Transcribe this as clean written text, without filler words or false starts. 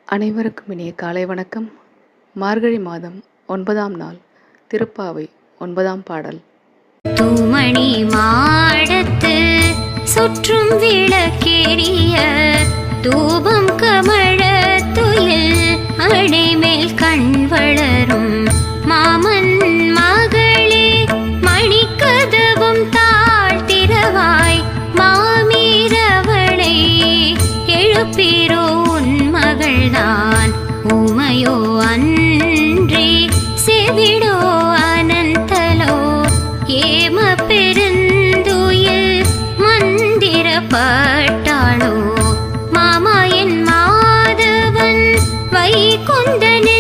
அனைவருக்கும் இனிய காலை வணக்கம். மார்கழி மாதம் 9ஆம் நாள் திருப்பாவை 9ஆம் பாடல். தூமணி மாடத்து சுற்றும் விளக்கேறிய தூபம் கமழ துயில் அடைமேல் கண் வளரும் மாமன் மகளே மணிக்கதவும் தாழ்த்திரவாய் மாமீரவளை எழுப்பிரோ உன் மகள்தான் உமையோ அன்றி செவிடோ அனந்தலோ ஏம பெருந்துயில் மந்திரப்பட்டாளோ மாமாயன் மாதவன் வைகுந்தனே